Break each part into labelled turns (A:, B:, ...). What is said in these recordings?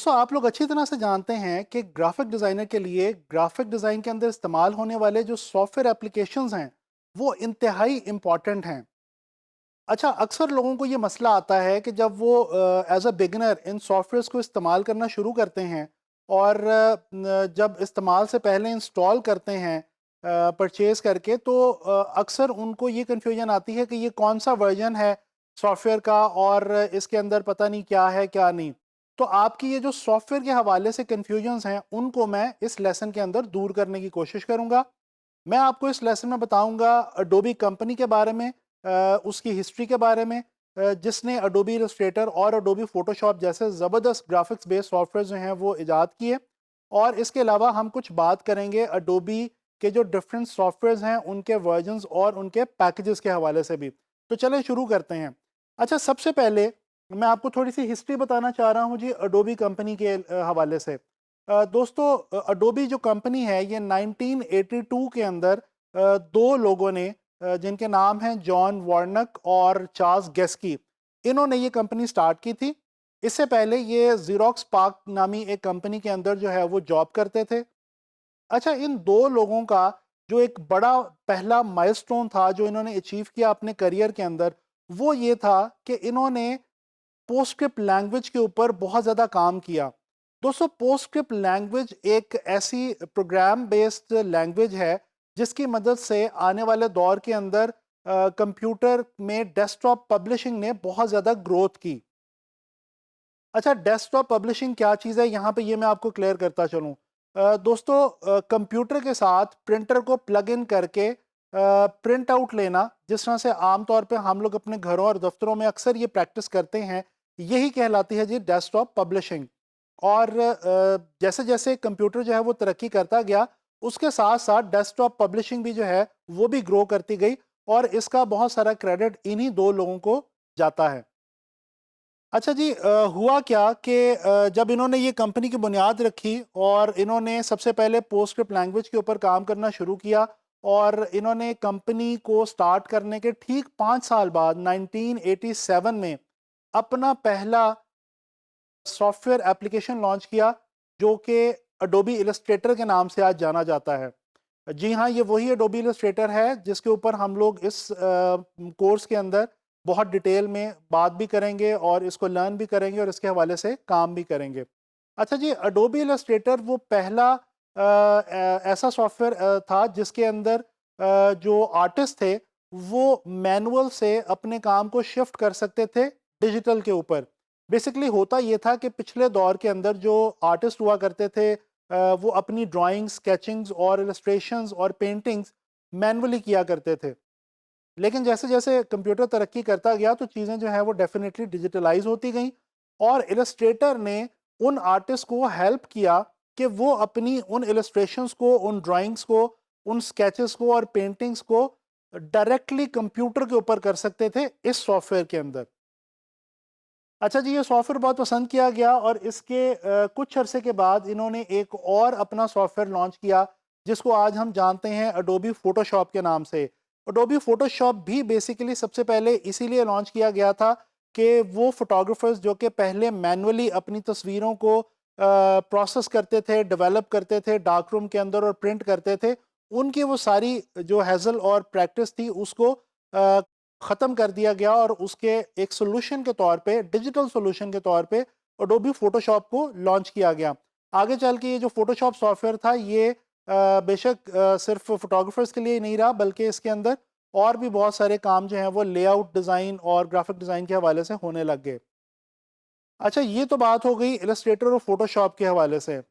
A: दोस्तों आप लोग अच्छी तरह से जानते हैं कि ग्राफिक डिज़ाइनर के लिए ग्राफिक डिज़ाइन के अंदर इस्तेमाल होने वाले जो सॉफ्टवेयर एप्लीकेशंस हैं वो इंतहाई इम्पॉर्टेंट हैं। अच्छा, अक्सर लोगों को ये मसला आता है कि जब वो as a beginner in softwares को इस्तेमाल करना शुरू करते हैं और जब इस्तेमाल से पहले इंस्टॉल करते हैं परचेज़ करके, तो अक्सर उनको ये कन्फ्यूजन आती है कि ये कौन सा वर्जन है सॉफ्टवेयर का और इसके अंदर पता नहीं क्या है क्या नहीं। तो आपकी ये जो सॉफ्टवेयर के हवाले से कन्फ्यूजन्स हैं उनको मैं इस लेसन के अंदर दूर करने की कोशिश करूँगा। मैं आपको इस लेसन में बताऊंगा अडोबी कंपनी के बारे में, उसकी हिस्ट्री के बारे में, जिसने अडोबी इलस्ट्रेटर और अडोबी फोटोशॉप जैसे ज़बरदस्त ग्राफिक्स बेस्ड सॉफ्टवेयर जो हैं वो इजाद किए। और इसके अलावा हम कुछ बात करेंगे अडोबी के जो डिफरेंट सॉफ्टवेयर्स हैं उनके वर्जन्स और उनके पैकेजेस के हवाले से भी। तो चलें शुरू करते हैं। अच्छा, सबसे पहले मैं आपको थोड़ी सी हिस्ट्री बताना चाह रहा हूँ जी अडोबी कंपनी के हवाले से। दोस्तों, अडोबी जो कंपनी है ये 1982 के अंदर दो लोगों ने, जिनके नाम हैं जॉन वार्नक और चार्ल्स गेस्की, इन्होंने ये कंपनी स्टार्ट की थी। इससे पहले ये ज़ीरोक्स पार्क नामी एक कंपनी के अंदर जो है वो जॉब करते थे। अच्छा, इन दो लोगों का जो एक बड़ा पहला माइलस्टोन था जो इन्होंने अचीव किया अपने करियर के अंदर, वो ये था कि इन्होंने पोस्टस्क्रिप्ट लैंग्वेज के ऊपर बहुत ज़्यादा काम किया। दोस्तों, पोस्टस्क्रिप्ट लैंग्वेज एक ऐसी प्रोग्राम बेस्ड लैंग्वेज है जिसकी मदद से आने वाले दौर के अंदर कंप्यूटर में डेस्कटॉप पब्लिशिंग ने बहुत ज़्यादा ग्रोथ की। अच्छा, डेस्कटॉप पब्लिशिंग क्या चीज़ है यहाँ पे ये मैं आपको क्लियर करता चलूँ। दोस्तों, कंप्यूटर के साथ प्रिंटर को प्लग इन करके प्रिंट आउट लेना, जिस तरह से आम तौर पे हम लोग अपने घरों और दफ्तरों में अक्सर ये प्रैक्टिस करते हैं, यही कहलाती है जी डेस्कटॉप पब्लिशिंग। और जैसे जैसे कंप्यूटर जो है वो तरक्की करता गया, उसके साथ साथ डेस्कटॉप पब्लिशिंग भी जो है वो भी ग्रो करती गई। और इसका बहुत सारा क्रेडिट इन्हीं दो लोगों को जाता है। अच्छा जी, हुआ क्या कि जब इन्होंने ये कंपनी की बुनियाद रखी और इन्होंने सबसे पहले पोस्टस्क्रिप्ट लैंग्वेज के ऊपर काम करना शुरू किया, और इन्होंने कंपनी को स्टार्ट करने के ठीक 5 साल बाद 1987 में अपना पहला सॉफ्टवेयर एप्लीकेशन लॉन्च किया, जो कि अडोबी इलस्ट्रेटर के नाम से आज जाना जाता है। जी हाँ, ये वही एडोबी इलस्ट्रेटर है जिसके ऊपर हम लोग इस कोर्स के अंदर बहुत डिटेल में बात भी करेंगे और इसको लर्न भी करेंगे और इसके हवाले से काम भी करेंगे। अच्छा जी, एडोबी इलस्ट्रेटर वो पहला ऐसा सॉफ्टवेयर था जिसके अंदर जो आर्टिस्ट थे वो मैनुअल से अपने काम को शिफ्ट कर सकते थे डिजिटल के ऊपर। बेसिकली होता ये था कि पिछले दौर के अंदर जो आर्टिस्ट हुआ करते थे, वो अपनी ड्राइंग्स, स्केचिंग्स और इलस्ट्रेशंस और पेंटिंग्स मैनुअली किया करते थे। लेकिन जैसे जैसे कंप्यूटर तरक्की करता गया तो चीज़ें जो हैं वो डेफिनेटली डिजिटलाइज होती गई, और इलस्ट्रेटर ने उन आर्टिस्ट को हेल्प किया कि वो अपनी उन इलस्ट्रेशंस को, उन ड्राइंग्स को, उन स्केचेस को और पेंटिंग्स को डायरेक्टली कंप्यूटर के ऊपर कर सकते थे इस सॉफ्टवेयर के अंदर। अच्छा जी, ये सॉफ्टवेयर बहुत पसंद किया गया और इसके कुछ अरसे के बाद इन्होंने एक और अपना सॉफ्टवेयर लॉन्च किया जिसको आज हम जानते हैं अडोबी फ़ोटोशॉप के नाम से। अडोबी फ़ोटोशॉप भी बेसिकली सबसे पहले इसीलिए लॉन्च किया गया था कि वो फ़ोटोग्राफ़र्स जो कि पहले मैनुअली अपनी तस्वीरों को प्रोसेस करते थे, डेवलप करते थे डार्क रूम के अंदर और प्रिंट करते थे, उनकी वो सारी जो हैज़ल और प्रैक्टिस थी उसको ख़त्म कर दिया गया और उसके एक सॉल्यूशन के तौर पे, डिजिटल सॉल्यूशन के तौर पे अडोबी फ़ोटोशॉप को लॉन्च किया गया। आगे चल के ये जो फ़ोटोशॉप सॉफ्टवेयर था ये बेशक सिर्फ़ फ़ोटोग्राफ़र्स के लिए ही नहीं रहा, बल्कि इसके अंदर और भी बहुत सारे काम जो हैं वो लेआउट डिज़ाइन और ग्राफ़िक डिज़ाइन के हवाले से होने लग गए। अच्छा, ये तो बात हो गई इलस्ट्रेटर और फ़ोटोशॉप के हवाले से।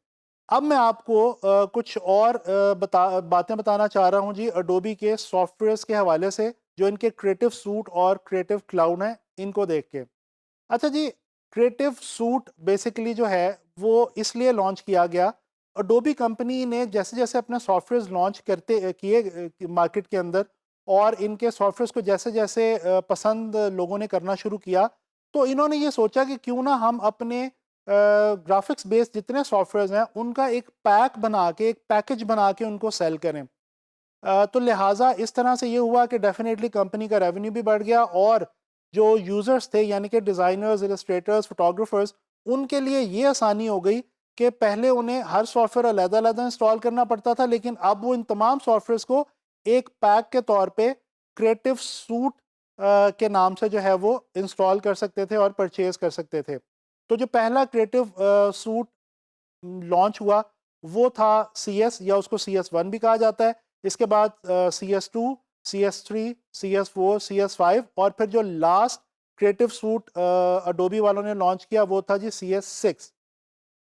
A: अब मैं आपको कुछ और बातें बताना चाह रहा हूँ जी अडोबी के सॉफ्टवेयर्स के हवाले से, जो इनके क्रिएटिव सूट और क्रिएटिव क्लाउड हैं, इनको देख के। अच्छा जी, क्रिएटिव सूट बेसिकली जो है वो इसलिए लॉन्च किया गया, अडोबी कंपनी ने जैसे जैसे अपने सॉफ्टवेयर्स लॉन्च करते किए मार्केट के अंदर, और इनके सॉफ्टवेयर्स को जैसे जैसे पसंद लोगों ने करना शुरू किया, तो इन्होंने ये सोचा कि क्यों ना हम अपने ग्राफिक्स बेस्ड जितने सॉफ्टवेयर्स हैं उनका एक पैक बना के, एक पैकेज बना के उनको सेल करें। तो लिहाजा इस तरह से ये हुआ कि डेफिनेटली कंपनी का रेवेन्यू भी बढ़ गया, और जो यूज़र्स थे यानी कि डिज़ाइनर्स, इलस्ट्रेटर्स, फोटोग्राफर्स, उनके लिए ये आसानी हो गई कि पहले उन्हें हर सॉफ्टवेयर अलग-अलग इंस्टॉल करना पड़ता था, लेकिन अब वो इन तमाम सॉफ्टवेयर्स को एक पैक के तौर पे क्रिएटिव सूट के नाम से जो है वो इंस्टॉल कर सकते थे और परचेज कर सकते थे। तो जो पहला क्रिएटिव सूट लॉन्च हुआ वो था CS, या उसको CS1 भी कहा जाता है। इसके बाद CS2, CS3, CS4, CS5 और फिर जो लास्ट क्रिएटिव सूट अडोबी वालों ने लॉन्च किया वो था जी CS6।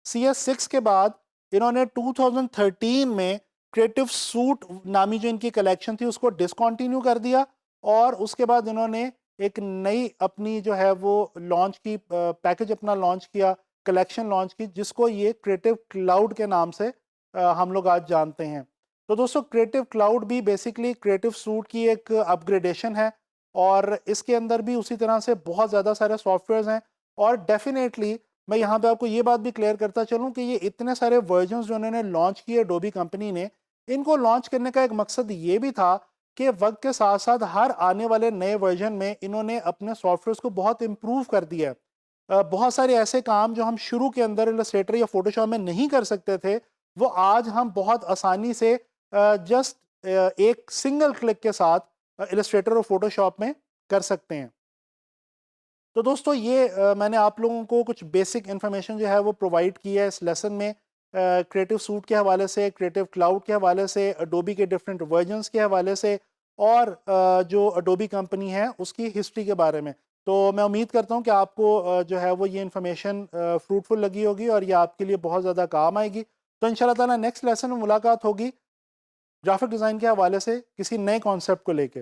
A: CS6 के बाद इन्होंने 2013 में क्रिएटिव सूट नामी जो इनकी कलेक्शन थी उसको डिसकंटिन्यू कर दिया, और उसके बाद इन्होंने एक नई अपनी जो है वो लॉन्च की, पैकेज अपना लॉन्च किया, कलेक्शन लॉन्च की, जिसको ये क्रिएटिव क्लाउड के नाम से हम लोग आज जानते हैं। तो दोस्तों क्रिएटिव क्लाउड भी बेसिकली क्रिएटिव सूट की एक अपग्रेडेशन है, और इसके अंदर भी उसी तरह से बहुत ज़्यादा सारे सॉफ्टवेयर्स हैं। और डेफिनेटली मैं यहाँ पे आपको ये बात भी क्लियर करता चलूँ कि ये इतने सारे वर्जन्स जो उन्होंने लॉन्च किए अडोबी कंपनी ने, इनको लॉन्च करने का एक मकसद ये भी था कि वक्त के साथ साथ हर आने वाले नए वर्जन में इन्होंने अपने सॉफ्टवेयर्स को बहुत इम्प्रूव कर दिया है। बहुत सारे ऐसे काम जो हम शुरू के अंदर इलस्ट्रेटर या फोटोशॉप में नहीं कर सकते थे, वो आज हम बहुत आसानी से जस्ट एक सिंगल क्लिक के साथ इलस्ट्रेटर और फोटोशॉप में कर सकते हैं। तो दोस्तों ये मैंने आप लोगों को कुछ बेसिक इन्फॉर्मेशन जो है वो प्रोवाइड की है इस लेसन में, क्रिएटिव सूट के हवाले से, क्रिएटिव क्लाउड के हवाले से, अडोबी के डिफरेंट वर्जन्स के हवाले से, और जो अडोबी कंपनी है उसकी हिस्ट्री के बारे में। तो मैं उम्मीद करता हूँ कि आपको जो है वो ये इन्फॉर्मेशन फ्रूटफुल लगी होगी और ये आपके लिए बहुत ज़्यादा काम आएगी। तो इंशाल्लाह ताला नेक्स्ट लेसन में मुलाकात होगी ग्राफिक डिज़ाइन के हवाले से किसी नए कॉन्सेप्ट को लेके।